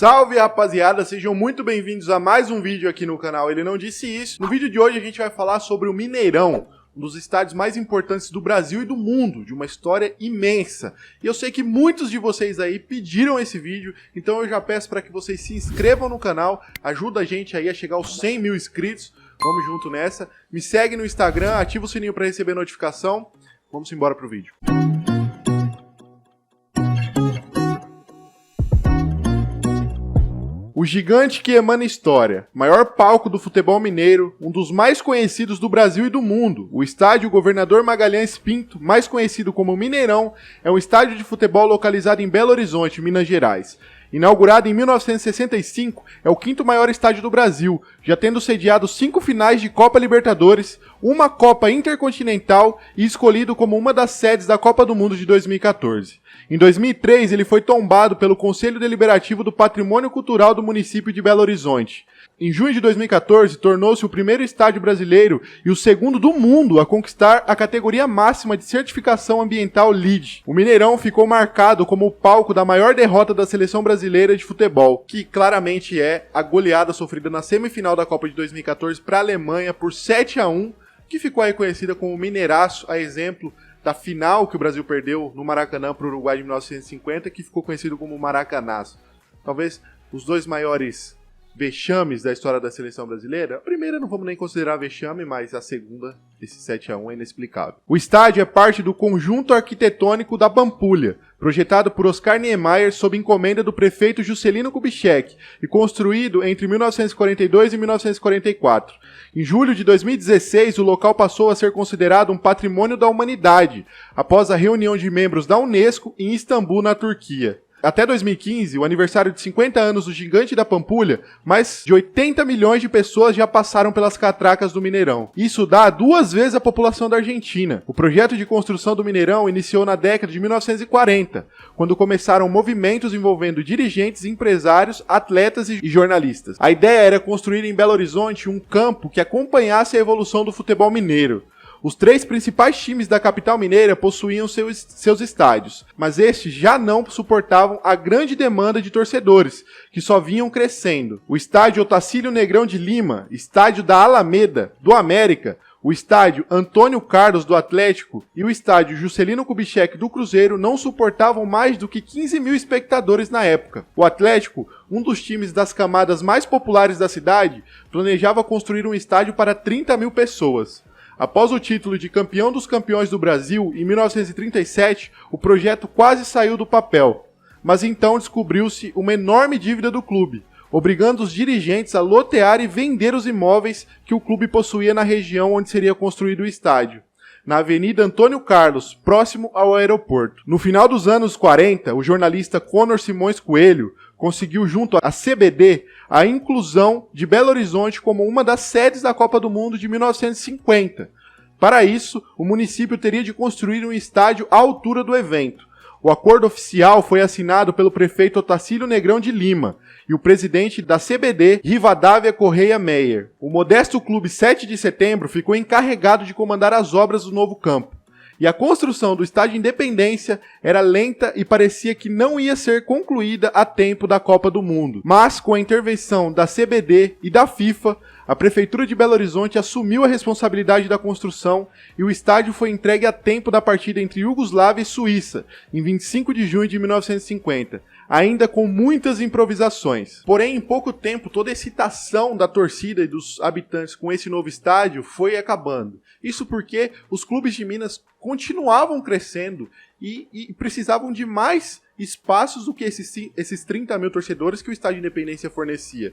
Salve rapaziada, sejam muito bem-vindos a mais um vídeo aqui no canal Ele Não Disse Isso. No vídeo de hoje a gente vai falar sobre o Mineirão, um dos estádios mais importantes do Brasil e do mundo, de uma história imensa. E eu sei que muitos de vocês aí pediram esse vídeo, então eu já peço para que vocês se inscrevam no canal, ajuda a gente aí a chegar aos 100 mil inscritos, vamos junto nessa. Me segue no Instagram, ativa o sininho para receber notificação, vamos embora pro vídeo. O gigante que emana história, maior palco do futebol mineiro, um dos mais conhecidos do Brasil e do mundo, o estádio Governador Magalhães Pinto, mais conhecido como Mineirão, é um estádio de futebol localizado em Belo Horizonte, Minas Gerais. Inaugurado em 1965, é o quinto maior estádio do Brasil, já tendo sediado 5 finais de Copa Libertadores, uma Copa Intercontinental e escolhido como uma das sedes da Copa do Mundo de 2014. Em 2003, ele foi tombado pelo Conselho Deliberativo do Patrimônio Cultural do município de Belo Horizonte. Em junho de 2014, tornou-se o primeiro estádio brasileiro e o segundo do mundo a conquistar a categoria máxima de certificação ambiental LEED. O Mineirão ficou marcado como o palco da maior derrota da seleção brasileira de futebol, que claramente é a goleada sofrida na semifinal da Copa de 2014 para a Alemanha por 7-1, que ficou aí conhecida como Mineiraço, a exemplo da final que o Brasil perdeu no Maracanã para o Uruguai de 1950, que ficou conhecido como Maracanazo. Talvez os dois maiores vexames da história da seleção brasileira. A primeira não vamos nem considerar vexame, mas a segunda, esse 7-1, é inexplicável. O estádio é parte do conjunto arquitetônico da Pampulha, projetado por Oscar Niemeyer sob encomenda do prefeito Juscelino Kubitschek e construído entre 1942 e 1944. Em julho de 2016, o local passou a ser considerado um patrimônio da humanidade, após a reunião de membros da Unesco em Istambul, na Turquia. Até 2015, o aniversário de 50 anos do gigante da Pampulha, mais de 80 milhões de pessoas já passaram pelas catracas do Mineirão. Isso dá 2 vezes a população da Argentina. O projeto de construção do Mineirão iniciou na década de 1940, quando começaram movimentos envolvendo dirigentes, empresários, atletas e jornalistas. A ideia era construir em Belo Horizonte um campo que acompanhasse a evolução do futebol mineiro. Os 3 principais times da capital mineira possuíam seus estádios, mas estes já não suportavam a grande demanda de torcedores, que só vinham crescendo. O estádio Otacílio Negrão de Lima, estádio da Alameda, do América, o estádio Antônio Carlos do Atlético e o estádio Juscelino Kubitschek do Cruzeiro não suportavam mais do que 15 mil espectadores na época. O Atlético, um dos times das camadas mais populares da cidade, planejava construir um estádio para 30 mil pessoas. Após o título de campeão dos campeões do Brasil, em 1937, o projeto quase saiu do papel. Mas então descobriu-se uma enorme dívida do clube, obrigando os dirigentes a lotear e vender os imóveis que o clube possuía na região onde seria construído o estádio, na Avenida Antônio Carlos, próximo ao aeroporto. No final dos anos 40, o jornalista Conor Simões Coelho conseguiu, junto à CBD, a inclusão de Belo Horizonte como uma das sedes da Copa do Mundo de 1950. Para isso, o município teria de construir um estádio à altura do evento. O acordo oficial foi assinado pelo prefeito Otacílio Negrão de Lima e o presidente da CBD, Rivadavia Correia Meyer. O modesto clube 7 de setembro ficou encarregado de comandar as obras do novo campo. E a construção do estádio Independência era lenta e parecia que não ia ser concluída a tempo da Copa do Mundo. Mas, com a intervenção da CBD e da FIFA, a Prefeitura de Belo Horizonte assumiu a responsabilidade da construção e o estádio foi entregue a tempo da partida entre Iugoslávia e Suíça, em 25 de junho de 1950, ainda com muitas improvisações. Porém, em pouco tempo, toda a excitação da torcida e dos habitantes com esse novo estádio foi acabando. Isso porque os clubes de Minas continuavam crescendo e precisavam de mais espaços do que esses 30 mil torcedores que o Estádio Independência fornecia.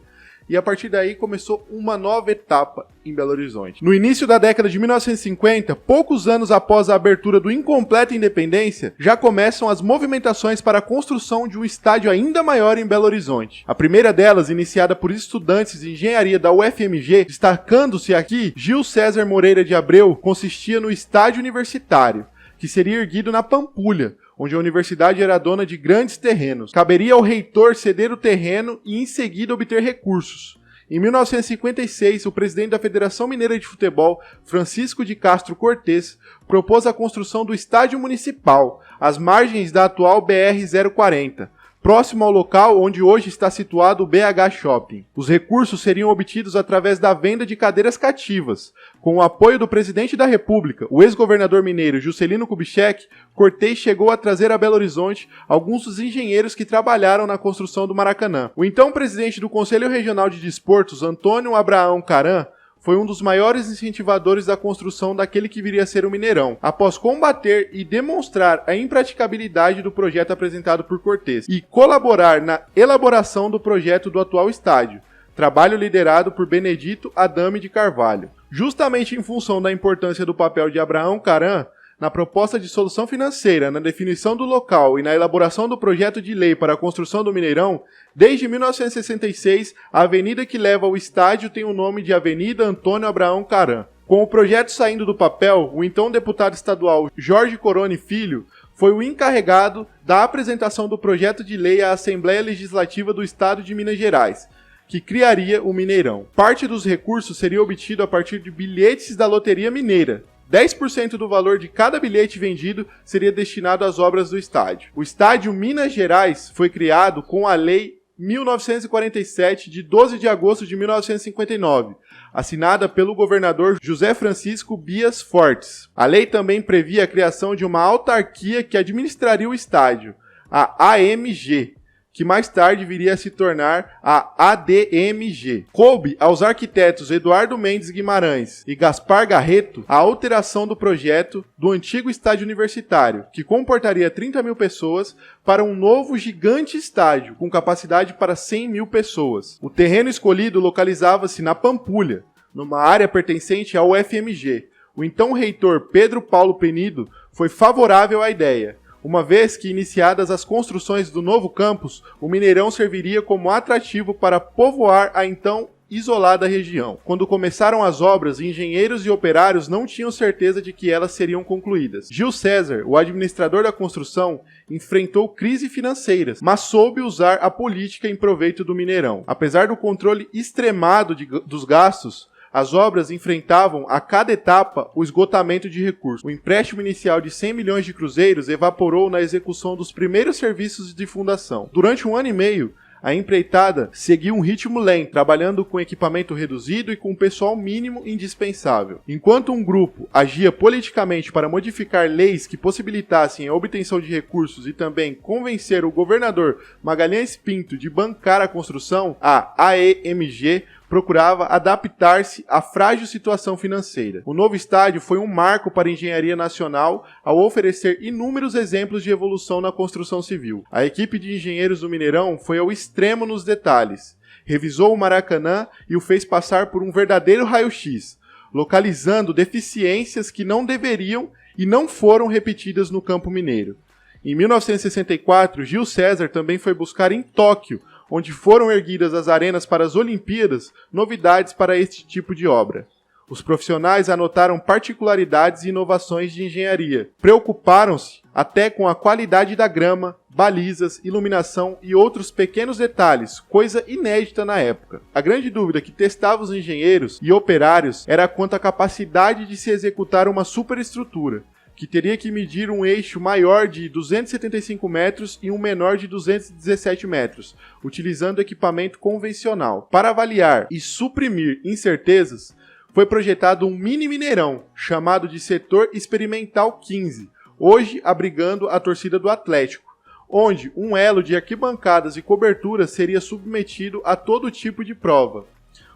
E a partir daí começou uma nova etapa em Belo Horizonte. No início da década de 1950, poucos anos após a abertura do incompleto Independência, já começam as movimentações para a construção de um estádio ainda maior em Belo Horizonte. A primeira delas, iniciada por estudantes de engenharia da UFMG, destacando-se aqui Gil César Moreira de Abreu, consistia no estádio universitário, que seria erguido na Pampulha, onde a universidade era dona de grandes terrenos. Caberia ao reitor ceder o terreno e em seguida obter recursos. Em 1956, o presidente da Federação Mineira de Futebol, Francisco de Castro Cortes, propôs a construção do Estádio Municipal, às margens da atual BR-040, próximo ao local onde hoje está situado o BH Shopping. Os recursos seriam obtidos através da venda de cadeiras cativas. Com o apoio do presidente da República, o ex-governador mineiro Juscelino Kubitschek, Cortez chegou a trazer a Belo Horizonte alguns dos engenheiros que trabalharam na construção do Maracanã. O então presidente do Conselho Regional de Desportos, Antônio Abraão Caram, foi um dos maiores incentivadores da construção daquele que viria a ser o Mineirão, após combater e demonstrar a impraticabilidade do projeto apresentado por Cortez e colaborar na elaboração do projeto do atual estádio, trabalho liderado por Benedito Adame de Carvalho. Justamente em função da importância do papel de Abraão Caram na proposta de solução financeira, na definição do local e na elaboração do projeto de lei para a construção do Mineirão, desde 1966, a avenida que leva ao estádio tem o nome de Avenida Antônio Abraão Caram. Com o projeto saindo do papel, o então deputado estadual Jorge Corone Filho foi o encarregado da apresentação do projeto de lei à Assembleia Legislativa do Estado de Minas Gerais, que criaria o Mineirão. Parte dos recursos seria obtido a partir de bilhetes da Loteria Mineira. 10% do valor de cada bilhete vendido seria destinado às obras do estádio. O estádio Minas Gerais foi criado com a Lei 1947, de 12 de agosto de 1959, assinada pelo governador José Francisco Bias Fortes. A lei também previa a criação de uma autarquia que administraria o estádio, a AMG, que mais tarde viria a se tornar a ADMG. Coube aos arquitetos Eduardo Mendes Guimarães e Gaspar Garreto a alteração do projeto do antigo estádio universitário, que comportaria 30 mil pessoas, para um novo gigante estádio, com capacidade para 100 mil pessoas. O terreno escolhido localizava-se na Pampulha, numa área pertencente ao UFMG. O então reitor Pedro Paulo Penido foi favorável à ideia, uma vez que, iniciadas as construções do novo campus, o Mineirão serviria como atrativo para povoar a então isolada região. Quando começaram as obras, engenheiros e operários não tinham certeza de que elas seriam concluídas. Gil César, o administrador da construção, enfrentou crise financeiras, mas soube usar a política em proveito do Mineirão. Apesar do controle extremado dos gastos, as obras enfrentavam a cada etapa o esgotamento de recursos. O empréstimo inicial de 100 milhões de cruzeiros evaporou na execução dos primeiros serviços de fundação. Durante 1 ano e meio, a empreitada seguiu um ritmo lento, trabalhando com equipamento reduzido e com o pessoal mínimo indispensável. Enquanto um grupo agia politicamente para modificar leis que possibilitassem a obtenção de recursos e também convencer o governador Magalhães Pinto de bancar a construção, a AEMG procurava adaptar-se à frágil situação financeira. O novo estádio foi um marco para a engenharia nacional ao oferecer inúmeros exemplos de evolução na construção civil. A equipe de engenheiros do Mineirão foi ao extremo nos detalhes. Revisou o Maracanã e o fez passar por um verdadeiro raio-x, localizando deficiências que não deveriam e não foram repetidas no campo mineiro. Em 1964, Gil César também foi buscar em Tóquio, onde foram erguidas as arenas para as Olimpíadas, novidades para este tipo de obra. Os profissionais anotaram particularidades e inovações de engenharia. Preocuparam-se até com a qualidade da grama, balizas, iluminação e outros pequenos detalhes, coisa inédita na época. A grande dúvida que testava os engenheiros e operários era quanto à capacidade de se executar uma superestrutura, que teria que medir um eixo maior de 275 metros e um menor de 217 metros, utilizando equipamento convencional. Para avaliar e suprimir incertezas, foi projetado um mini Mineirão, chamado de Setor Experimental 15, hoje abrigando a torcida do Atlético, onde um elo de arquibancadas e coberturas seria submetido a todo tipo de prova.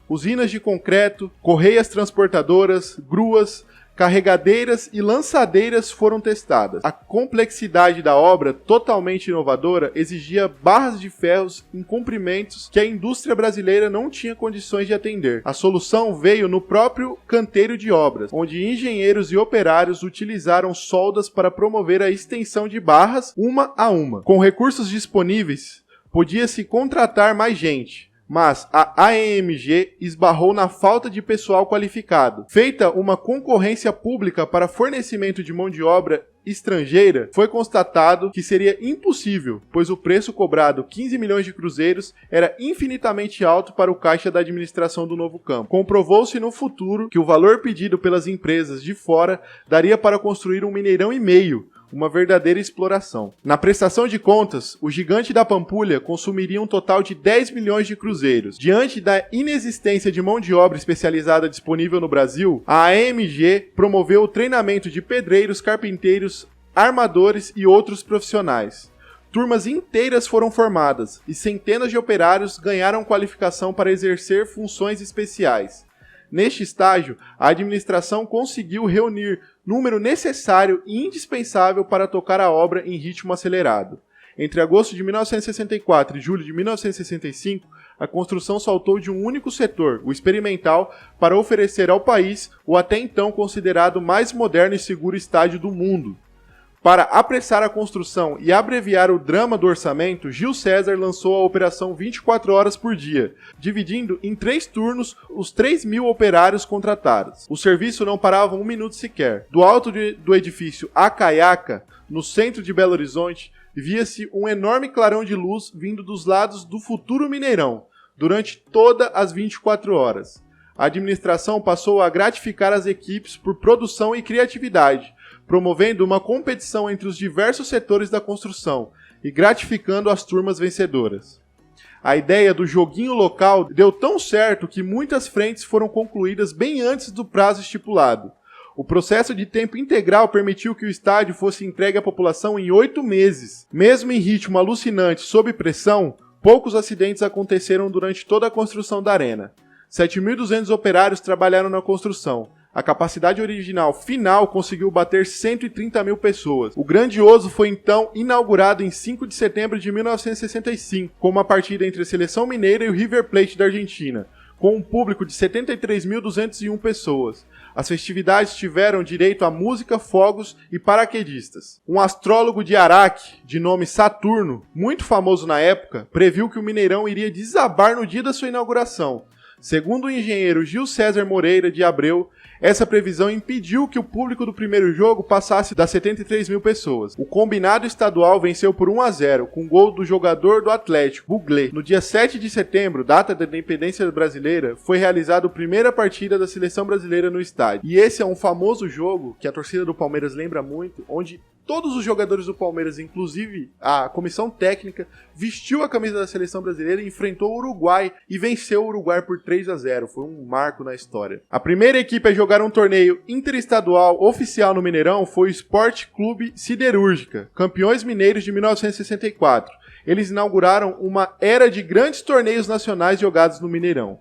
Usinas de concreto, correias transportadoras, gruas, carregadeiras e lançadeiras foram testadas. A complexidade da obra, totalmente inovadora, exigia barras de ferros em comprimentos que a indústria brasileira não tinha condições de atender. A solução veio no próprio canteiro de obras, onde engenheiros e operários utilizaram soldas para promover a extensão de barras uma a uma. Com recursos disponíveis, podia-se contratar mais gente, mas a AEMG esbarrou na falta de pessoal qualificado. Feita uma concorrência pública para fornecimento de mão de obra estrangeira, foi constatado que seria impossível, pois o preço cobrado, 15 milhões de cruzeiros, era infinitamente alto para o caixa da administração do novo campo. Comprovou-se no futuro que o valor pedido pelas empresas de fora daria para construir um Mineirão e meio, uma verdadeira exploração. Na prestação de contas, o gigante da Pampulha consumiria um total de 10 milhões de cruzeiros. Diante da inexistência de mão de obra especializada disponível no Brasil, a AMG promoveu o treinamento de pedreiros, carpinteiros, armadores e outros profissionais. Turmas inteiras foram formadas e centenas de operários ganharam qualificação para exercer funções especiais. Neste estágio, a administração conseguiu reunir número necessário e indispensável para tocar a obra em ritmo acelerado. Entre agosto de 1964 e julho de 1965, a construção saltou de um único setor, o experimental, para oferecer ao país o até então considerado mais moderno e seguro estádio do mundo. Para apressar a construção e abreviar o drama do orçamento, Gil César lançou a Operação 24 horas por dia, dividindo em 3 turnos os 3.000 operários contratados. O serviço não parava um minuto sequer. Do alto do edifício Acaiaca, no centro de Belo Horizonte, via-se um enorme clarão de luz vindo dos lados do futuro Mineirão, durante todas as 24 horas. A administração passou a gratificar as equipes por produção e criatividade, promovendo uma competição entre os diversos setores da construção e gratificando as turmas vencedoras. A ideia do joguinho local deu tão certo que muitas frentes foram concluídas bem antes do prazo estipulado. O processo de tempo integral permitiu que o estádio fosse entregue à população em 8 meses. Mesmo em ritmo alucinante sob pressão, poucos acidentes aconteceram durante toda a construção da arena. 7.200 operários trabalharam na construção. A capacidade original final conseguiu bater 130 mil pessoas. O Grandioso foi então inaugurado em 5 de setembro de 1965, com uma partida entre a Seleção Mineira e o River Plate da Argentina, com um público de 73.201 pessoas. As festividades tiveram direito a música, fogos e paraquedistas. Um astrólogo de Araque, de nome Saturno, muito famoso na época, previu que o Mineirão iria desabar no dia da sua inauguração. Segundo o engenheiro Gil César Moreira de Abreu, essa previsão impediu que o público do primeiro jogo passasse das 73 mil pessoas. O combinado estadual venceu por 1-0, com gol do jogador do Atlético, Buglé. No dia 7 de setembro, data da independência brasileira, foi realizada a primeira partida da seleção brasileira no estádio. E esse é um famoso jogo que a torcida do Palmeiras lembra muito, onde todos os jogadores do Palmeiras, inclusive a comissão técnica, vestiu a camisa da seleção brasileira e enfrentou o Uruguai e venceu o Uruguai por 3-0. Foi um marco na história. A primeira equipe a jogar um torneio interestadual oficial no Mineirão foi o Sport Clube Siderúrgica, campeões mineiros de 1964. Eles inauguraram uma era de grandes torneios nacionais jogados no Mineirão.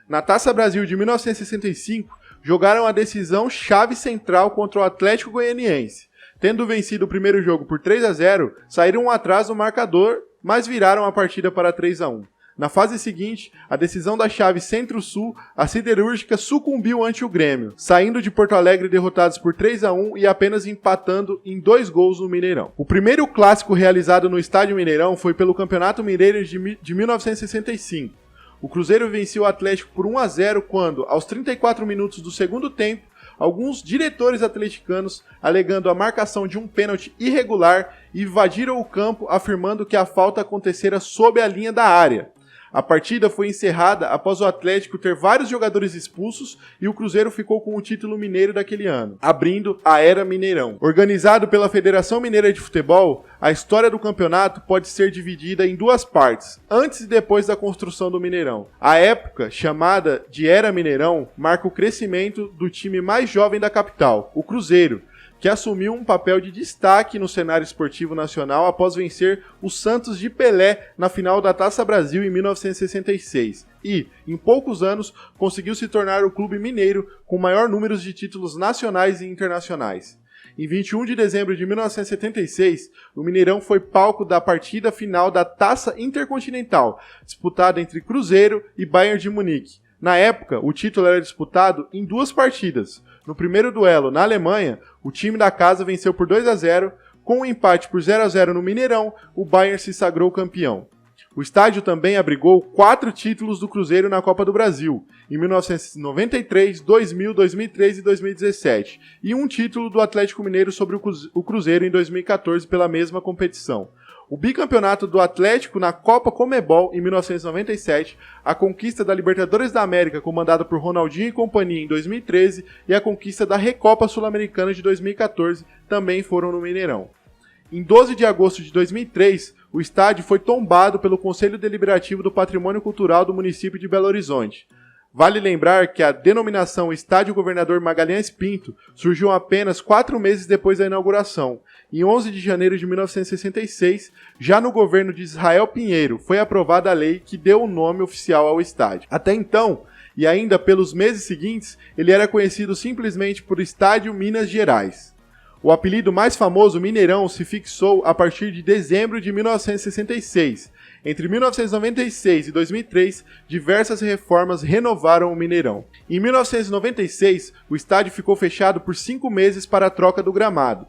Na Taça Brasil de 1965, jogaram a decisão chave central contra o Atlético Goianiense. Tendo vencido o primeiro jogo por 3-0, saíram atrás no marcador, mas viraram a partida para 3-1. Na fase seguinte, a decisão da chave Centro-Sul, a Siderúrgica sucumbiu ante o Grêmio, saindo de Porto Alegre derrotados por 3-1 e apenas empatando em 2 gols no Mineirão. O primeiro clássico realizado no Estádio Mineirão foi pelo Campeonato Mineiro de 1965. O Cruzeiro venceu o Atlético por 1-0 quando, aos 34 minutos do segundo tempo, alguns diretores atleticanos, alegando a marcação de um pênalti irregular, invadiram o campo afirmando que a falta acontecera sob a linha da área. A partida foi encerrada após o Atlético ter vários jogadores expulsos e o Cruzeiro ficou com o título mineiro daquele ano, abrindo a Era Mineirão. Organizado pela Federação Mineira de Futebol, a história do campeonato pode ser dividida em 2 partes, antes e depois da construção do Mineirão. A época, chamada de Era Mineirão, marca o crescimento do time mais jovem da capital, o Cruzeiro, que assumiu um papel de destaque no cenário esportivo nacional após vencer o Santos de Pelé na final da Taça Brasil em 1966 e, em poucos anos, conseguiu se tornar o clube mineiro com maior número de títulos nacionais e internacionais. Em 21 de dezembro de 1976, o Mineirão foi palco da partida final da Taça Intercontinental, disputada entre Cruzeiro e Bayern de Munique. Na época, o título era disputado em 2 partidas. No primeiro duelo, na Alemanha, o time da casa venceu por 2-0, com um empate por 0-0 no Mineirão, o Bayern se sagrou campeão. O estádio também abrigou 4 títulos do Cruzeiro na Copa do Brasil, em 1993, 2000, 2003 e 2017, e um título do Atlético Mineiro sobre o Cruzeiro em 2014 pela mesma competição. O bicampeonato do Atlético na Copa Conmebol em 1997, a conquista da Libertadores da América comandada por Ronaldinho e companhia em 2013 e a conquista da Recopa Sul-Americana de 2014 também foram no Mineirão. Em 12 de agosto de 2003, o estádio foi tombado pelo Conselho Deliberativo do Patrimônio Cultural do município de Belo Horizonte. Vale lembrar que a denominação Estádio Governador Magalhães Pinto surgiu apenas 4 meses depois da inauguração. Em 11 de janeiro de 1966, já no governo de Israel Pinheiro, foi aprovada a lei que deu o nome oficial ao estádio. Até então, e ainda pelos meses seguintes, ele era conhecido simplesmente por Estádio Minas Gerais. O apelido mais famoso, Mineirão, se fixou a partir de dezembro de 1966. Entre 1996 e 2003, diversas reformas renovaram o Mineirão. Em 1996, o estádio ficou fechado por 5 meses para a troca do gramado.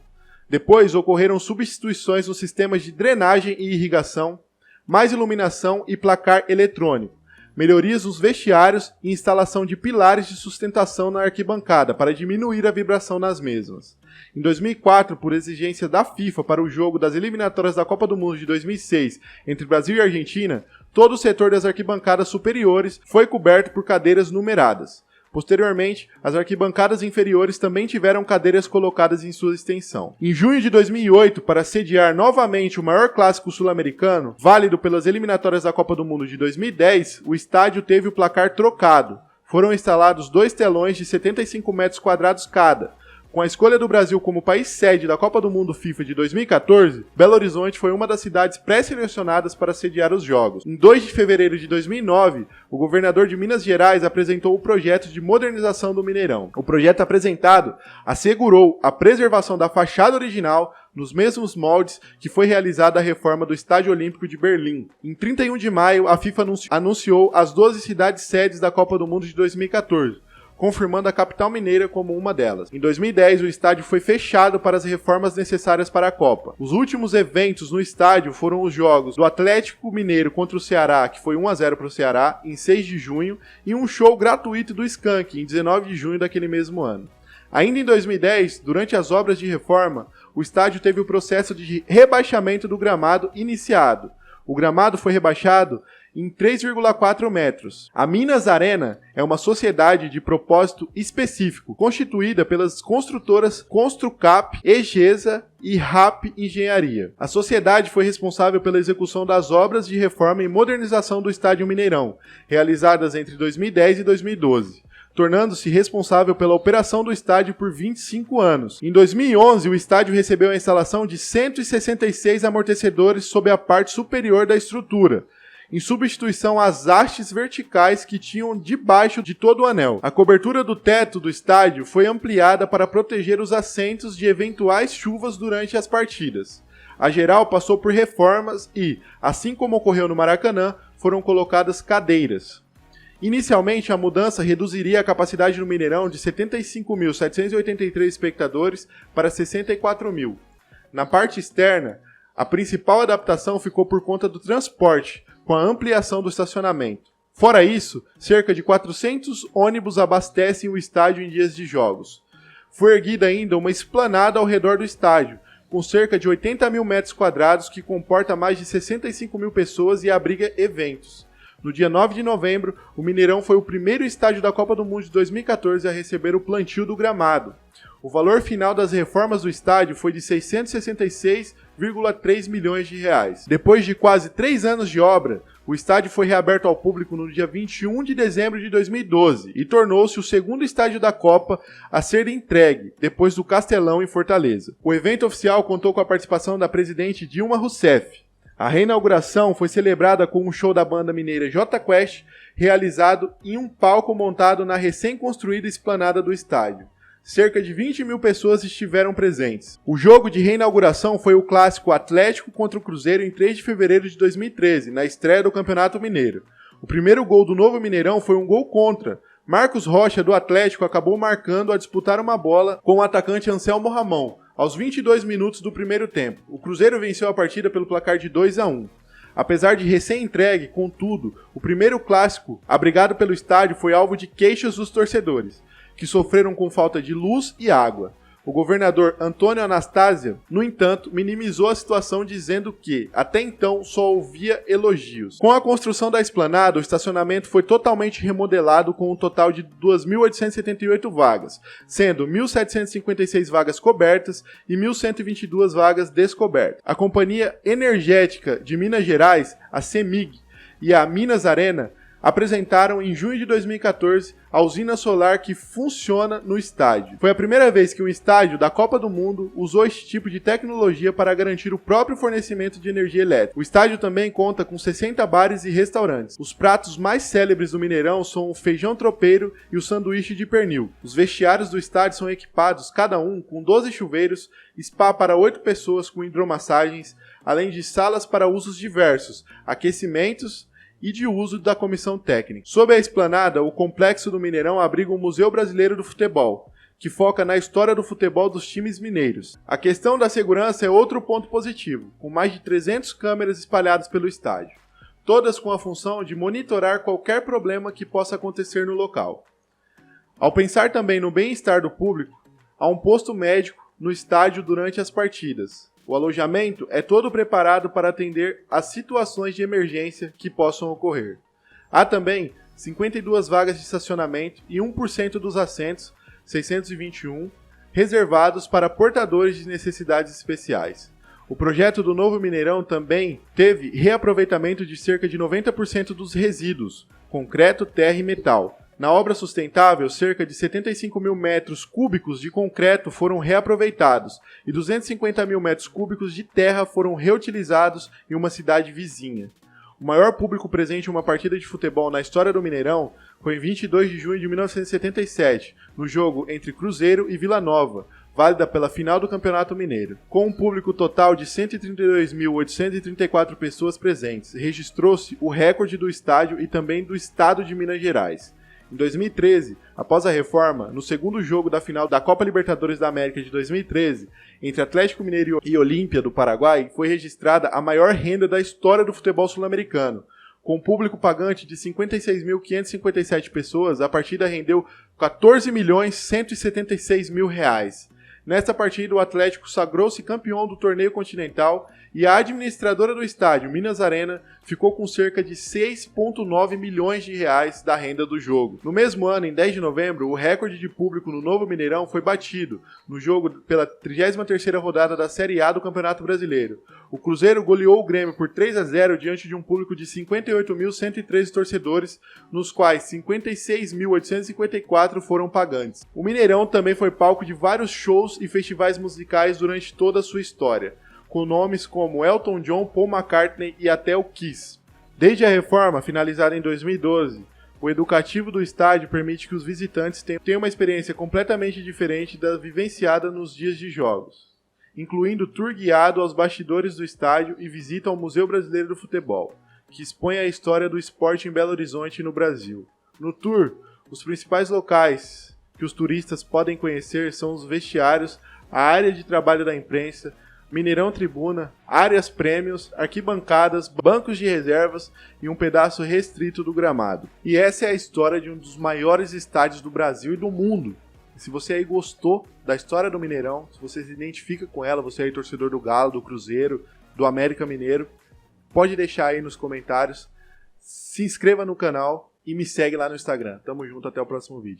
Depois, ocorreram substituições nos sistemas de drenagem e irrigação, mais iluminação e placar eletrônico, melhorias nos vestiários e instalação de pilares de sustentação na arquibancada para diminuir a vibração nas mesmas. Em 2004, por exigência da FIFA para o jogo das eliminatórias da Copa do Mundo de 2006 entre Brasil e Argentina, todo o setor das arquibancadas superiores foi coberto por cadeiras numeradas. Posteriormente, as arquibancadas inferiores também tiveram cadeiras colocadas em sua extensão. Em junho de 2008, para sediar novamente o maior clássico sul-americano, válido pelas eliminatórias da Copa do Mundo de 2010, o estádio teve o placar trocado. Foram instalados 2 telões de 75 metros quadrados cada. Com a escolha do Brasil como país sede da Copa do Mundo FIFA de 2014, Belo Horizonte foi uma das cidades pré-selecionadas para sediar os jogos. Em 2 de fevereiro de 2009, o governador de Minas Gerais apresentou o projeto de modernização do Mineirão. O projeto apresentado assegurou a preservação da fachada original nos mesmos moldes que foi realizada a reforma do Estádio Olímpico de Berlim. Em 31 de maio, a FIFA anunciou as 12 cidades sedes da Copa do Mundo de 2014. Confirmando a capital mineira como uma delas. Em 2010, o estádio foi fechado para as reformas necessárias para a Copa. Os últimos eventos no estádio foram os jogos do Atlético Mineiro contra o Ceará, que foi 1-0 para o Ceará, em 6 de junho, e um show gratuito do Skank, em 19 de junho daquele mesmo ano. Ainda em 2010, durante as obras de reforma, o estádio teve o processo de rebaixamento do gramado iniciado. O gramado foi rebaixado em 3,4 metros. A Minas Arena é uma sociedade de propósito específico, constituída pelas construtoras Construcap, Egesa e RAP Engenharia. A sociedade foi responsável pela execução das obras de reforma e modernização do Estádio Mineirão, realizadas entre 2010 e 2012. Tornando-se responsável pela operação do estádio por 25 anos. Em 2011, o estádio recebeu a instalação de 166 amortecedores sob a parte superior da estrutura, em substituição às hastes verticais que tinham debaixo de todo o anel. A cobertura do teto do estádio foi ampliada para proteger os assentos de eventuais chuvas durante as partidas. A geral passou por reformas e, assim como ocorreu no Maracanã, foram colocadas cadeiras. Inicialmente, a mudança reduziria a capacidade no Mineirão de 75.783 espectadores para 64.000. Na parte externa, a principal adaptação ficou por conta do transporte, com a ampliação do estacionamento. Fora isso, cerca de 400 ônibus abastecem o estádio em dias de jogos. Foi erguida ainda uma esplanada ao redor do estádio, com cerca de 80.000 metros quadrados que comporta mais de 65.000 pessoas e abriga eventos. No dia 9 de novembro, o Mineirão foi o primeiro estádio da Copa do Mundo de 2014 a receber o plantio do gramado. O valor final das reformas do estádio foi de 666,3 milhões de reais. Depois de quase 3 anos de obra, o estádio foi reaberto ao público no dia 21 de dezembro de 2012 e tornou-se o segundo estádio da Copa a ser entregue, depois do Castelão em Fortaleza. O evento oficial contou com a participação da presidente Dilma Rousseff. A reinauguração foi celebrada com um show da banda mineira Jota Quest, realizado em um palco montado na recém-construída esplanada do estádio. Cerca de 20.000 pessoas estiveram presentes. O jogo de reinauguração foi o clássico Atlético contra o Cruzeiro em 3 de fevereiro de 2013, na estreia do Campeonato Mineiro. O primeiro gol do novo Mineirão foi um gol contra. Marcos Rocha, do Atlético, acabou marcando a disputar uma bola com o atacante Anselmo Ramon, aos 22 minutos do primeiro tempo. O Cruzeiro venceu a partida pelo placar de 2-1. Apesar de recém-entregue, contudo, o primeiro clássico, abrigado pelo estádio, foi alvo de queixas dos torcedores, que sofreram com falta de luz e água. O governador Antônio Anastácio, no entanto, minimizou a situação dizendo que, até então, só ouvia elogios. Com a construção da esplanada, o estacionamento foi totalmente remodelado com um total de 2.878 vagas, sendo 1.756 vagas cobertas e 1.122 vagas descobertas. A Companhia Energética de Minas Gerais, a CEMIG, e a Minas Arena apresentaram em junho de 2014 a usina solar que funciona no estádio. Foi a primeira vez que um estádio da Copa do Mundo usou esse tipo de tecnologia para garantir o próprio fornecimento de energia elétrica. O estádio também conta com 60 bares e restaurantes. Os pratos mais célebres do Mineirão são o feijão tropeiro e o sanduíche de pernil. Os vestiários do estádio são equipados, cada um, com 12 chuveiros, spa para 8 pessoas com hidromassagens, além de salas para usos diversos, aquecimentos e de uso da comissão técnica. Sob a esplanada, o complexo do Mineirão abriga o Museu Brasileiro do Futebol, que foca na história do futebol dos times mineiros. A questão da segurança é outro ponto positivo, com mais de 300 câmeras espalhadas pelo estádio, todas com a função de monitorar qualquer problema que possa acontecer no local. Ao pensar também no bem-estar do público, há um posto médico no estádio durante as partidas. O alojamento é todo preparado para atender às situações de emergência que possam ocorrer. Há também 52 vagas de estacionamento e 1% dos assentos, 621, reservados para portadores de necessidades especiais. O projeto do novo Mineirão também teve reaproveitamento de cerca de 90% dos resíduos, concreto, terra e metal. Na obra sustentável, cerca de 75 mil metros cúbicos de concreto foram reaproveitados e 250 mil metros cúbicos de terra foram reutilizados em uma cidade vizinha. O maior público presente em uma partida de futebol na história do Mineirão foi em 22 de junho de 1977, no jogo entre Cruzeiro e Vila Nova, válida pela final do Campeonato Mineiro. Com um público total de 132.834 pessoas presentes, registrou-se o recorde do estádio e também do estado de Minas Gerais. Em 2013, após a reforma, no segundo jogo da final da Copa Libertadores da América de 2013, entre Atlético Mineiro e Olímpia do Paraguai, foi registrada a maior renda da história do futebol sul-americano. Com um público pagante de 56.557 pessoas, a partida rendeu 14.176.000 reais. Nesta partida, o Atlético sagrou-se campeão do torneio continental e a administradora do estádio, Minas Arena, ficou com cerca de 6,9 milhões de reais da renda do jogo. No mesmo ano, em 10 de novembro, o recorde de público no novo Mineirão foi batido, no jogo pela 33ª rodada da Série A do Campeonato Brasileiro. O Cruzeiro goleou o Grêmio por 3-0 diante de um público de 58.113 torcedores, nos quais 56.854 foram pagantes. O Mineirão também foi palco de vários shows e festivais musicais durante toda a sua história, com nomes como Elton John, Paul McCartney e até o Kiss. Desde a reforma, finalizada em 2012, o educativo do estádio permite que os visitantes tenham uma experiência completamente diferente da vivenciada nos dias de jogos, incluindo tour guiado aos bastidores do estádio e visita ao Museu Brasileiro do Futebol, que expõe a história do esporte em Belo Horizonte e no Brasil. No tour, os principais locais que os turistas podem conhecer são os vestiários, a área de trabalho da imprensa, Mineirão Tribuna, áreas prêmios, arquibancadas, bancos de reservas e um pedaço restrito do gramado. E essa é a história de um dos maiores estádios do Brasil e do mundo. E se você aí gostou da história do Mineirão, se você se identifica com ela, você aí torcedor do Galo, do Cruzeiro, do América Mineiro, pode deixar aí nos comentários, se inscreva no canal e me segue lá no Instagram. Tamo junto, até o próximo vídeo.